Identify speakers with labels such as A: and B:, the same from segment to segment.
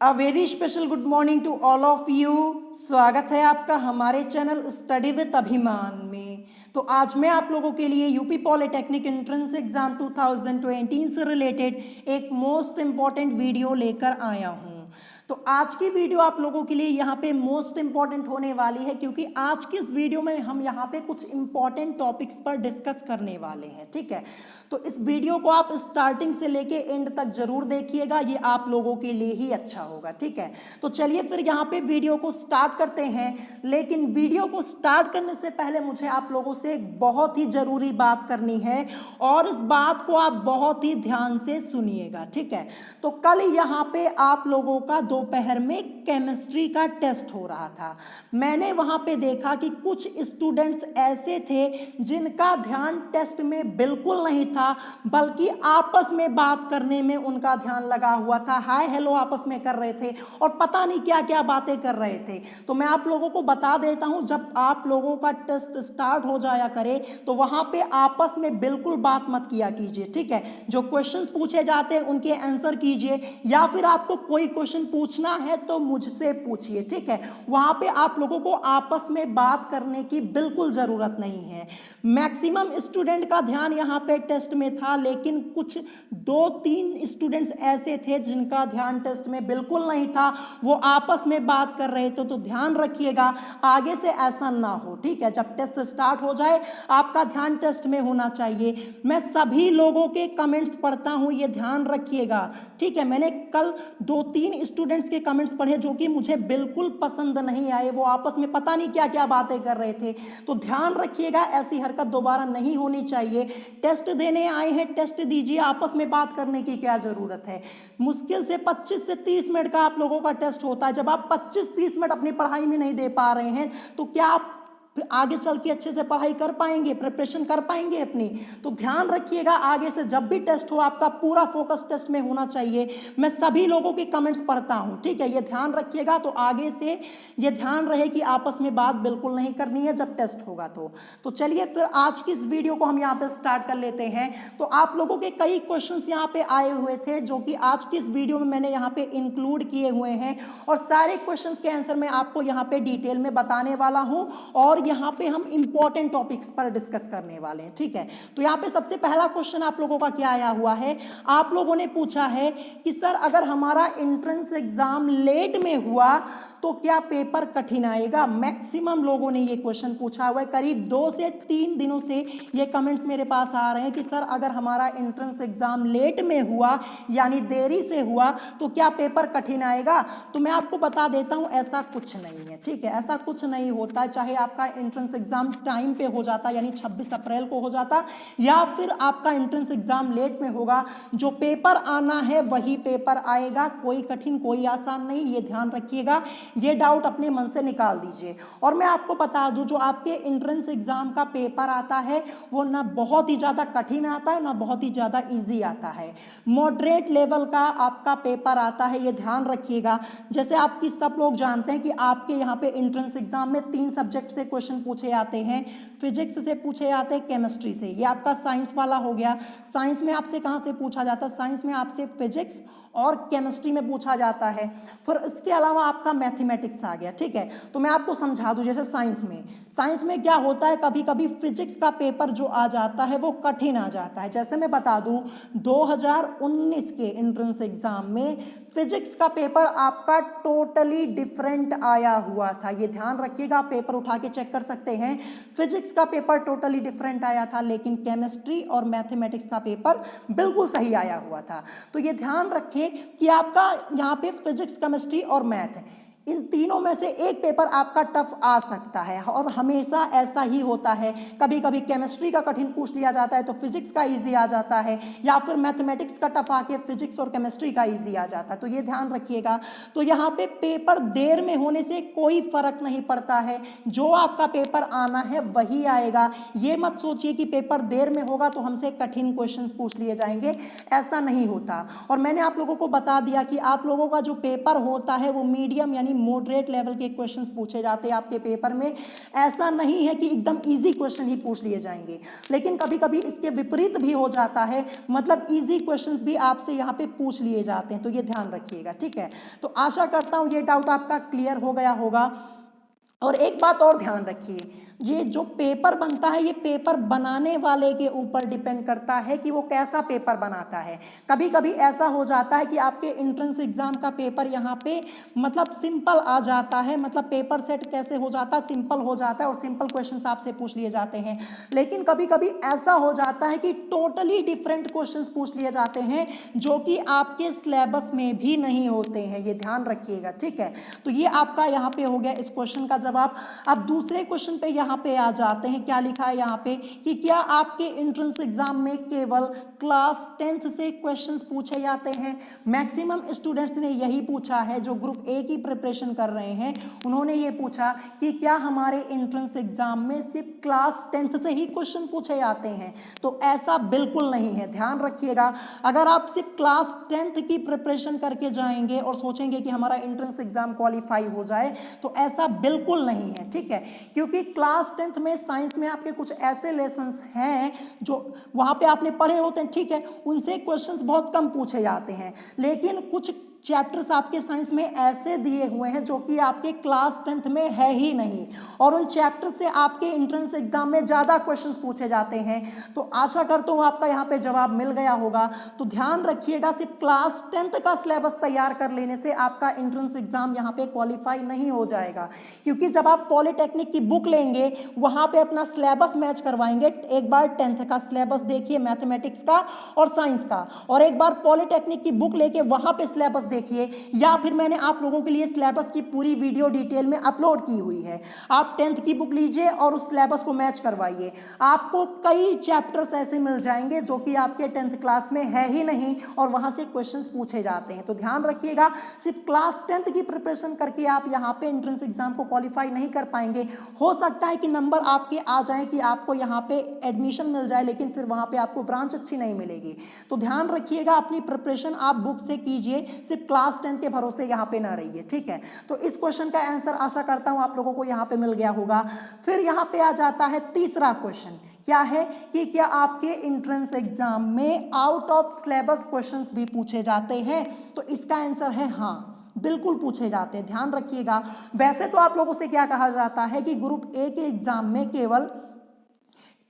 A: A very special good morning to all of you. स्वागत है आपका हमारे चैनल स्टडी विद अभिमान में। तो आज मैं आप लोगों के लिए यूपी पॉलिटेक्निक एंट्रेंस एग्जाम 2020 से रिलेटेड एक मोस्ट इम्पॉर्टेंट वीडियो लेकर आया हूँ। तो आज की वीडियो आप लोगों के लिए यहाँ पे मोस्ट इम्पॉर्टेंट होने वाली है, क्योंकि आज की इस वीडियो में हम यहाँ पे कुछ इम्पॉर्टेंट टॉपिक्स पर डिस्कस करने वाले हैं। ठीक है, तो इस वीडियो को आप स्टार्टिंग से लेके एंड तक जरूर देखिएगा, ये आप लोगों के लिए ही अच्छा होगा। ठीक है, तो चलिए फिर यहाँ पे वीडियो को स्टार्ट करते हैं। लेकिन वीडियो को स्टार्ट करने से पहले मुझे आप लोगों से एक बहुत ही जरूरी बात करनी है, और इस बात को आप बहुत ही ध्यान से सुनिएगा। ठीक है, तो कल यहाँ पे आप लोगों का दोपहर में केमिस्ट्री का टेस्ट हो रहा था। मैंने वहां पे देखा कि कुछ स्टूडेंट्स ऐसे थे जिनका ध्यान टेस्ट में बिल्कुल नहीं था, बल्कि आपस में बात करने में उनका ध्यान लगा हुआ था। हाय हेलो आपस में कर रहे थे और पता नहीं क्या क्या बातें कर रहे थे। तो मैं आप लोगों को बता देता हूं, जब आप लोगों का टेस्ट स्टार्ट हो जाया करे तो वहां पे आपस में बिल्कुल बात मत किया कीजिए। ठीक है, जो क्वेश्चंस पूछे जाते हैं उनके आंसर कीजिए, या फिर आपको कोई क्वेश्चन पूछना है तो मुझसे पूछिए। ठीक है, वहां पे आप लोगों को आपस में बात करने की बिल्कुल जरूरत नहीं है। मैक्सिमम स्टूडेंट का ध्यान यहाँ पे टेस्ट में था, लेकिन कुछ 2-3 स्टूडेंट्स ऐसे थे जिनका ध्यान टेस्ट में बिल्कुल नहीं था, वो आपस में बात कर रहे थे। तो ध्यान रखिएगा आगे से ऐसा ना हो। ठीक है, जब टेस्ट स्टार्ट हो जाए आपका ध्यान टेस्ट में होना चाहिए। मैं सभी लोगों के कमेंट्स पढ़ता हूं, ये ध्यान रखिएगा। ठीक है, मैंने कल 2-3 स्टूडेंट्स के कमेंट्स पढ़े जो कि मुझे बिल्कुल पसंद नहीं आए। वो आपस में पता नहीं क्या क्या बातें कर रहे थे। तो ध्यान रखिएगा, ऐसी हरकत दोबारा नहीं होनी चाहिए। टेस्ट देने आए हैं, टेस्ट दीजिए, आपस में बात करने की क्या जरूरत है। मुश्किल से 25 से 30 मिनट का आप लोगों का टेस्ट होता है। जब आप 25-30 मिनट अपनी पढ़ाई में नहीं दे पा रहे हैं तो क्या आप आगे चल के अच्छे से पढ़ाई कर पाएंगे, प्रिपरेशन कर पाएंगे अपनी? तो ध्यान रखिएगा, आगे से जब भी टेस्ट हो आपका पूरा फोकस टेस्ट में होना चाहिए। मैं सभी लोगों के कमेंट्स पढ़ता हूं। ठीक है, ये ध्यान रखिएगा। तो आगे से ये ध्यान रहे कि आपस में बात बिल्कुल नहीं करनी है जब टेस्ट होगा। तो चलिए फिर आज की इस वीडियो को हम यहाँ पे स्टार्ट कर लेते हैं। तो आप लोगों के कई क्वेश्चंस यहाँ पे आए हुए थे जो कि आज की इस वीडियो में मैंने यहाँ पे इंक्लूड किए हुए हैं, और सारे क्वेश्चंस के आंसर मैं आपको यहाँ पे डिटेल में बताने वाला हूँ, और यहाँ पे हम इंपॉर्टेंट टॉपिक्स पर डिस्कस करने वाले हैं। ठीक है, तो यहाँ पे सबसे पहला क्वेश्चन आप लोगों का क्या आया हुआ है? आप लोगों ने पूछा है कि सर अगर हमारा एंट्रेंस एग्जाम लेट में हुआ तो क्या पेपर कठिन आएगा? मैक्सिमम लोगों ने ये क्वेश्चन पूछा हुआ है। करीब 2 से 3 दिनों से ये कमेंट्स मेरे पास आ रहे हैं कि सर अगर हमारा एंट्रेंस एग्जाम लेट में हुआ यानी देरी से हुआ तो क्या पेपर कठिन आएगा? तो मैं आपको बता देता हूं, ऐसा कुछ नहीं है। ठीक है, ऐसा कुछ नहीं होता। चाहे आपका एंट्रेंस एग्जाम टाइम पे हो जाता यानी 26 अप्रैल को हो जाता, या फिर आपका एंट्रेंस एग्जाम लेट में होगा, जो पेपर आना है वही पेपर आएगा। कोई कठिन कोई आसान नहीं, ये ध्यान रखिएगा। ये डाउट अपने मन से निकाल दीजिए। और मैं आपको बता दूं, जो आपके एंट्रेंस एग्जाम का पेपर आता है वो ना बहुत ही ज़्यादा कठिन आता है ना बहुत ही ज़्यादा इजी आता है। मॉडरेट लेवल का आपका पेपर आता है, ये ध्यान रखिएगा। जैसे आपकी सब लोग जानते हैं कि आपके यहाँ पे एंट्रेंस एग्जाम में 3 सब्जेक्ट से क्वेश्चन पूछे जाते हैं। फिजिक्स से पूछे जाते हैं, केमिस्ट्री से। ये आपका साइंस वाला हो गया। साइंस में आपसे कहाँ से पूछा जाता है? साइंस में आपसे फिजिक्स और केमिस्ट्री में पूछा जाता है। फिर इसके अलावा आपका मैथमेटिक्स आ गया। ठीक है, तो मैं आपको समझा दूं। जैसे साइंस में क्या होता है, कभी कभी फिजिक्स का पेपर जो आ जाता है वो कठिन आ जाता है। जैसे मैं बता दूं, 2019 के एंट्रेंस एग्जाम में फिजिक्स का पेपर आपका टोटली डिफरेंट आया हुआ था। ये ध्यान रखिएगा, आप पेपर उठा के चेक कर सकते हैं। फिजिक्स का पेपर टोटली डिफरेंट आया था, लेकिन केमिस्ट्री और मैथमेटिक्स का पेपर बिल्कुल सही आया हुआ था। तो ये ध्यान रखें कि आपका यहाँ पे फिजिक्स, केमिस्ट्री और मैथ, इन तीनों में से एक पेपर आपका टफ आ सकता है, और हमेशा ऐसा ही होता है। कभी कभी केमिस्ट्री का कठिन पूछ लिया जाता है तो फिजिक्स का इजी आ जाता है, या फिर मैथमेटिक्स का टफ आके फिजिक्स और केमिस्ट्री का इजी आ जाता है। तो ये ध्यान रखिएगा। तो यहाँ पे पेपर देर में होने से कोई फर्क नहीं पड़ता है, जो आपका पेपर आना है वही आएगा। ये मत सोचिए कि पेपर देर में होगा तो हमसे कठिन क्वेश्चन पूछ लिए जाएंगे, ऐसा नहीं होता। और मैंने आप लोगों को बता दिया कि आप लोगों का जो पेपर होता है वो मीडियम यानी मॉडरेट लेवल के क्वेश्चंस पूछे जाते हैं आपके पेपर में। ऐसा नहीं है कि एकदम इजी क्वेश्चन ही पूछ लिए जाएंगे, लेकिन कभी कभी इसके विपरीत भी हो जाता है, मतलब इजी क्वेश्चंस भी आपसे यहाँ पे पूछ लिए जाते हैं, तो ये ध्यान रखिएगा, ठीक है। तो आशा करता हूँ ये डाउट आपका क्लियर हो गया होगा। और एक बात और ध्यान रखिए, ये जो पेपर बनता है ये पेपर बनाने वाले के ऊपर डिपेंड करता है कि वो कैसा पेपर बनाता है। कभी कभी ऐसा हो जाता है कि आपके एंट्रेंस एग्जाम का पेपर यहाँ पे मतलब सिंपल आ जाता है, मतलब पेपर सेट कैसे हो जाता है, सिंपल हो जाता है और सिंपल क्वेश्चंस आपसे पूछ लिए जाते हैं। लेकिन कभी कभी ऐसा हो जाता है कि टोटली डिफरेंट क्वेश्चंस पूछ लिए जाते हैं जो कि आपके सिलेबस में भी नहीं होते हैं, ये ध्यान रखिएगा, ठीक है। तो ये आपका यहाँ पे हो गया इस क्वेश्चन का जवाब। अब दूसरे क्वेश्चन पे यहाँ पे आ जाते हैं। क्या लिखा है यहाँ पे कि क्या आपके एंट्रेंस एग्जाम में केवल क्लास 10th से क्वेश्चंस पूछे जाते हैं। मैक्सिमम स्टूडेंट्स ने यही पूछा है, जो ग्रुप ए की प्रिपरेशन कर रहे हैं उन्होंने ये पूछा कि क्या हमारे एंट्रेंस एग्जाम में सिर्फ क्लास 10th से ही क्वेश्चन पूछे जाते हैं। तो ऐसा बिल्कुल नहीं है, ध्यान रखिएगा। अगर आप सिर्फ क्लास 10th की प्रिपरेशन करके जाएंगे और सोचेंगे कि हमारा एंट्रेंस एग्जाम क्वालिफाई हो जाए, तो ऐसा बिल्कुल नहीं है, ठीक है। क्योंकि क्लास 10th में साइंस में आपके कुछ ऐसे लेसन्स हैं जो वहाँ पे आपने पढ़े होते हैं, ठीक है, उनसे क्वेश्चंस बहुत कम पूछे जाते हैं। लेकिन कुछ चैप्टर्स आपके साइंस में ऐसे दिए हुए हैं जो कि आपके क्लास 10th में है ही नहीं, और उन चैप्टर से आपके एंट्रेंस एग्जाम में ज़्यादा क्वेश्चंस पूछे जाते हैं। तो आशा करता हूँ आपका यहाँ पे जवाब मिल गया होगा। तो ध्यान रखिएगा, सिर्फ क्लास 10th का सिलेबस तैयार कर लेने से आपका एंट्रेंस एग्जाम यहाँ पे क्वालिफाई नहीं हो जाएगा। क्योंकि जब आप पॉलिटेक्निक की बुक लेंगे वहाँ पे अपना सिलेबस मैच करवाएंगे। एक बार 10th का सिलेबस देखिए मैथमेटिक्स का और साइंस का, और एक बार पॉलिटेक्निक की बुक लेके वहाँ पे सिलेबस देखिए, या फिर मैंने आप लोगों के लिए सिलेबस की पूरी वीडियो डिटेल में अपलोड की हुई है। आप 10th की बुक लीजिए और उस सिलेबस को मैच करवाइए, आपको कई चैप्टर्स ऐसे मिल जाएंगे जो कि आपके 10th क्लास में है ही नहीं और वहां से क्वेश्चंस पूछे जाते हैं। तो ध्यान रखिएगा, सिर्फ क्लास 10th की प्रिपरेशन करके आप यहाँ पे एंट्रेंस एग्जाम को क्वालिफाई नहीं कर पाएंगे। हो सकता है कि नंबर आपके आ जाए कि आपको यहाँ पे एडमिशन मिल जाए, लेकिन फिर वहाँ पे आपको ब्रांच अच्छी नहीं मिलेगी। तो ध्यान रखिएगा, अपनी प्रिपरेशन आप बुक से कीजिए, सिर्फ क्लास 10 के भरोसे यहाँ पे ना रहिए, ठीक है। तो इस क्वेश्चन का आंसर आशा करता हूँ आप लोगों को यहाँ पे मिल गया होगा। फिर यहाँ पे आ जाता है तीसरा क्वेश्चन, क्या है कि क्या आपके एंट्रेंस एग्जाम में आउट ऑफ सिलेबस क्वेश्चंस भी पूछे जाते हैं। तो इसका आंसर है हाँ, बिल्कुल पूछे जाते हैं, ध्यान रखिएगा। वैसे तो आप लोगों से क्या कहा जाता है कि ग्रुप ए के एग्जाम में केवल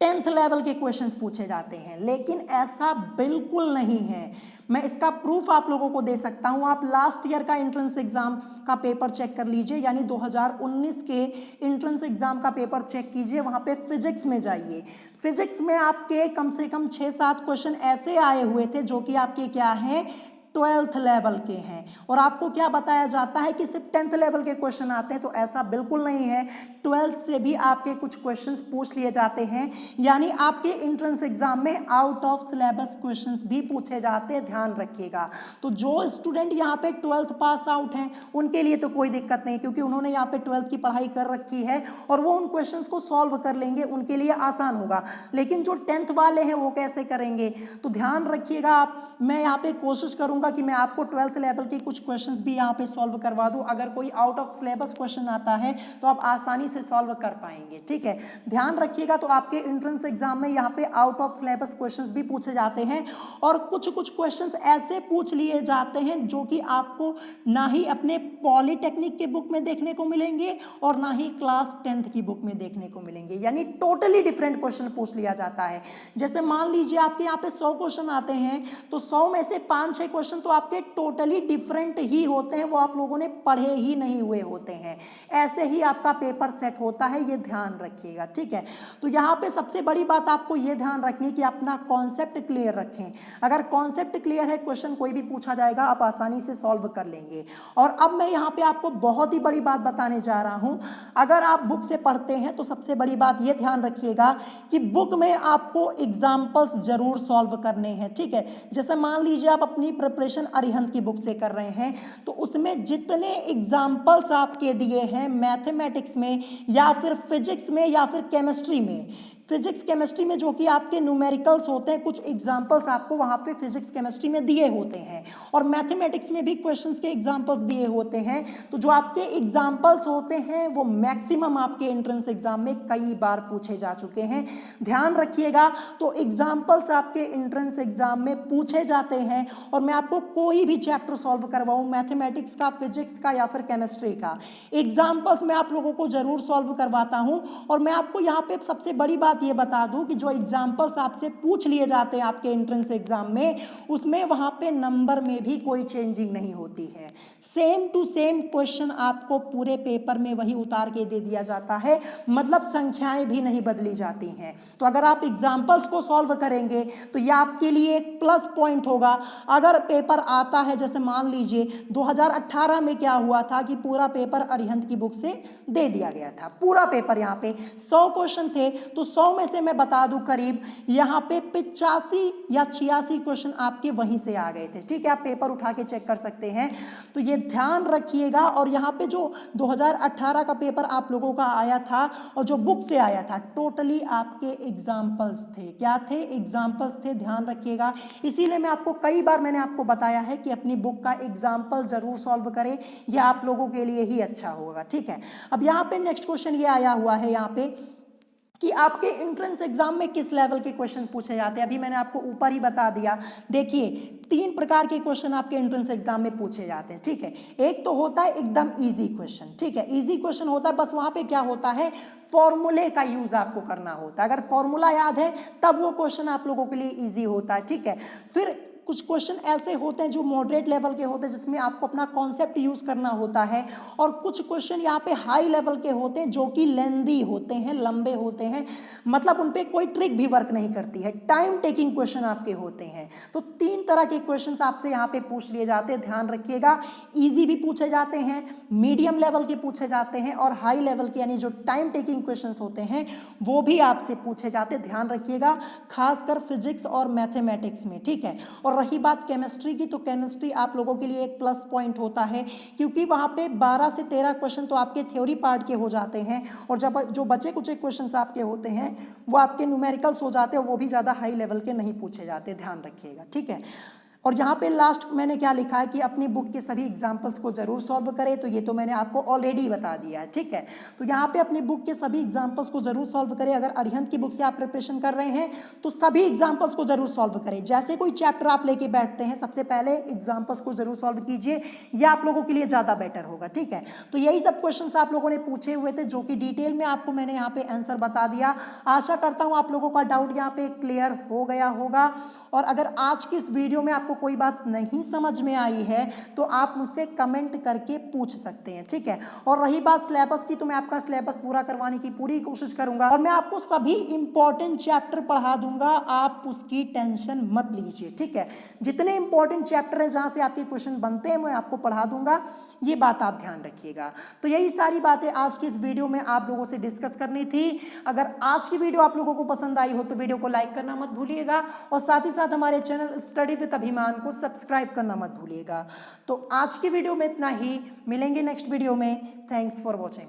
A: 10th लेवल के क्वेश्चंस पूछे जाते हैं, लेकिन ऐसा बिल्कुल नहीं है। मैं इसका प्रूफ आप लोगों को दे सकता हूं। आप लास्ट ईयर का एंट्रेंस एग्जाम का पेपर चेक कर लीजिए, यानी 2019 के एंट्रेंस एग्जाम का पेपर चेक कीजिए। वहां पे फिजिक्स में जाइए, फिजिक्स में आपके कम से कम 6-7 क्वेश्चन ऐसे आए हुए थे जो कि आपके क्या हैं, 12th लेवल के हैं। और आपको क्या बताया जाता है कि सिर्फ 10th लेवल के क्वेश्चन आते हैं, तो ऐसा बिल्कुल नहीं है। 12th से भी आपके कुछ क्वेश्चंस पूछ लिए जाते हैं, यानी आपके एंट्रेंस एग्जाम में आउट ऑफ सिलेबस क्वेश्चंस भी पूछे जाते हैं, ध्यान रखिएगा। तो जो स्टूडेंट यहाँ पे 12th पास आउट हैं उनके लिए तो कोई दिक्कत नहीं, क्योंकि उन्होंने यहाँ पे 12th की पढ़ाई कर रखी है और वो उन क्वेश्चन को सॉल्व कर लेंगे, उनके लिए आसान होगा। लेकिन जो 10th वाले हैं वो कैसे करेंगे, तो ध्यान रखिएगा आप। मैं यहाँ पे कोशिश करूंगा कि मैं आपको 12th लेवल के कुछ क्वेश्चंस भी यहाँ पे सॉल्व करवा दूं। अगर कोई आउट ऑफ सिलेबस क्वेश्चन आता है तो आप आसानी से सॉल्व कर पाएंगे, ठीक है। ध्यान रखिएगा, तो आपके एंट्रेंस एग्जाम में यहाँ पे आउट ऑफ सिलेबस क्वेश्चंस भी पूछे जाते हैं, और कुछ कुछ क्वेश्चंस ऐसे पूछ लिए जाते हैं जो कि आपको ना ही अपने पॉलिटेक्निक के बुक में देखने को मिलेंगे और ना ही क्लास 10th की बुक में देखने को मिलेंगे, यानी टोटली डिफरेंट क्वेश्चन पूछ लिया जाता है। जैसे मान लीजिए आपके यहाँ पे 100 क्वेश्चन आते हैं, तो 100 में से 5-6 क्वेश्चन तो आपके टोटली डिफरेंट ही होते हैं, वो आप लोगों ने पढ़े ही नहीं हुए होते हैं। ऐसे ही आपका पेपर सेट होता है, ये ध्यान रखिएगा, ठीक है। तो यहाँ पे सबसे बड़ी बात आपको ये ध्यान रखनी कि अपना कॉन्सेप्ट क्लियर रखें। अगर कॉन्सेप्ट क्लियर है, क्वेश्चन कोई भी पूछा जाएगा आप आसानी से सॉल्व कर लेंगे। और अब मैं यहाँ पे आपको बहुत ही बड़ी बात बताने जा रहा हूँ। अगर आप बुक से पढ़ते हैं तो सबसे बड़ी बात ये ध्यान रखिएगा कि बुक में आपको एग्जाम्पल्स जरूर सॉल्व करने हैं, ठीक है। जैसे मान लीजिए आप अपनी प्रिपरेशन अरिहंत की बुक से कर रहे हैं, तो उसमें जितने एग्जाम्पल्स आपके दिए हैं मैथमेटिक्स में या फिर फिजिक्स में या फिर केमिस्ट्री में, फिजिक्स केमिस्ट्री में जो कि आपके न्यूमेरिकल्स होते हैं, कुछ एग्जाम्पल्स आपको वहाँ पे फिजिक्स केमिस्ट्री में दिए होते हैं, और मैथमेटिक्स में भी क्वेश्चंस के एग्जाम्पल्स दिए होते हैं। तो जो आपके एग्जाम्पल्स होते हैं वो मैक्सिमम आपके एंट्रेंस एग्जाम में कई बार पूछे जा चुके हैं, ध्यान रखिएगा। तो एग्जाम्पल्स आपके एंट्रेंस एग्जाम में पूछे जाते हैं, और मैं आपको कोई भी चैप्टर सॉल्व करवाऊं, मैथमेटिक्स का, फिजिक्स का या फिर केमिस्ट्री का, एग्जाम्पल्स मैं आप लोगों को जरूर सॉल्व करवाता हूं। और मैं आपको यहाँ पे सबसे बड़ी बात ये बता दूं कि जो एग्जाम्पल्स आपसे पूछ लिए जाते हैं आपके एंट्रेंस एग्जाम में, उसमें वहां पे नंबर में भी कोई चेंजिंग नहीं होती है, सेम टू सेम क्वेश्चन आपको पूरे पेपर में वही उतार के दे दिया जाता है, मतलब संख्याएं भी नहीं बदली जाती हैं। तो अगर आप एग्जाम्पल्स को सॉल्व करेंगे तो यह आपके लिए एक प्लस पॉइंट होगा। अगर पेपर आता है, जैसे मान लीजिए 2018 में क्या हुआ था कि पूरा पेपर अरिहंत की बुक से दे दिया गया था, पूरा पेपर, यहाँ पे 100 क्वेश्चन थे, तो 100 में से मैं बता दूं करीब यहाँ पे 85 या 86 क्वेश्चन आपके वहीं से आ गए थे, ठीक है, आप पेपर उठा के चेक कर सकते हैं। तो ये ध्यान रखिएगा। और यहाँ पे जो 2018 का पेपर आप लोगों का आया था और जो बुक से आया था, टोटली आपके एग्जाम्पल्स थे, क्या थे, एग्जाम्पल्स थे, ध्यान रखिएगा। इसीलिए मैं आपको कई बार मैंने आपको बताया है कि अपनी बुक का एग्जाम्पल जरूर सॉल्व करें, यह आप लोगों के लिए ही अच्छा होगा, ठीक है। अब यहाँ पे नेक्स्ट क्वेश्चन ये आया हुआ है यहाँ पे कि आपके एंट्रेंस एग्जाम में किस लेवल के क्वेश्चन पूछे जाते हैं। अभी मैंने आपको ऊपर ही बता दिया, देखिए 3 प्रकार के क्वेश्चन आपके एंट्रेंस एग्जाम में पूछे जाते हैं, ठीक है। एक तो होता है एकदम इजी क्वेश्चन, ठीक है, इजी क्वेश्चन होता है, बस वहां पे क्या होता है, फॉर्मूले का यूज आपको करना होता है, अगर फॉर्मूला याद है तब वो क्वेश्चन आप लोगों के लिए इजी होता है, ठीक है। फिर कुछ क्वेश्चन ऐसे होते हैं जो मॉडरेट लेवल के होते हैं, जिसमें आपको अपना कॉन्सेप्ट यूज करना होता है, और कुछ क्वेश्चन यहाँ पे हाई लेवल के होते हैं जो कि लेंदी होते हैं, लंबे होते हैं, मतलब उन पे कोई ट्रिक भी वर्क नहीं करती है, टाइम टेकिंग क्वेश्चन आपके होते हैं। तो 3 तरह के क्वेश्चंस आपसे यहाँ पे पूछ लिए जाते हैं, ध्यान रखिएगा। इजी भी पूछे जाते हैं, मीडियम लेवल के पूछे जाते हैं, और हाई लेवल के यानी जो टाइम टेकिंग क्वेश्चंस होते हैं वो भी आपसे पूछे जाते हैं, ध्यान रखिएगा, खासकर फिजिक्स और मैथमेटिक्स में, ठीक है। और रही बात केमिस्ट्री की, तो केमिस्ट्री आप लोगों के लिए एक प्लस पॉइंट होता है, क्योंकि वहां पे 12 से 13 क्वेश्चन तो आपके थ्योरी पार्ट के हो जाते हैं, और जब जो बचे कुछ क्वेश्चंस आपके होते हैं वो आपके न्यूमेरिकल्स हो जाते हैं, वो भी ज़्यादा हाई लेवल के नहीं पूछे जाते, ध्यान रखिएगा, ठीक है। और यहाँ पे लास्ट मैंने क्या लिखा है कि अपनी बुक के सभी एग्जाम्पल्स को जरूर सॉल्व करें, तो ये तो मैंने आपको ऑलरेडी बता दिया है, ठीक है। तो यहाँ पे अपनी बुक के सभी एग्जाम्पल्स को जरूर सॉल्व करें। अगर अरिहंत की बुक से आप प्रिपरेशन कर रहे हैं तो सभी एग्जाम्पल्स को जरूर सॉल्व करें। जैसे कोई चैप्टर आप लेके बैठते हैं, सबसे पहले एग्जाम्पल्स को जरूर सॉल्व कीजिए, यह आप लोगों के लिए ज़्यादा बेटर होगा, ठीक है। तो यही सब क्वेश्चन आप लोगों ने पूछे हुए थे, जो कि डिटेल में आपको मैंने यहाँ पे आंसर बता दिया। आशा करता हूँ आप लोगों का डाउट यहाँ पे क्लियर हो गया होगा। और अगर आज की इस वीडियो में आपको कोई बात नहीं समझ में आई है तो आप मुझसे कमेंट करके पूछ सकते हैं, ठीक है। और रही बात सिलेबस की, तो मैं आपका सिलेबस पूरा करवाने की पूरी कोशिश करूंगा, और मैं आपको सभी इंपॉर्टेंट चैप्टर पढ़ा दूंगा, आप उसकी टेंशन मत लीजिए, ठीक है। जितने इंपॉर्टेंट चैप्टर हैं जहां से आपके क्वेश्चन बनते हैं मैं आपको पढ़ा दूंगा, ये बात आप ध्यान रखिएगा। तो यही सारी बातें आज की इस वीडियो में आप लोगों से डिस्कस करनी थी। अगर आज की वीडियो आप लोगों को पसंद आई हो तो वीडियो को लाइक करना मत भूलिएगा, और साथ ही साथ हमारे चैनल स्टडी विद अभिमान को सब्सक्राइब करना मत भूलिएगा। तो आज की वीडियो में इतना ही, मिलेंगे नेक्स्ट वीडियो में। Thanks for watching.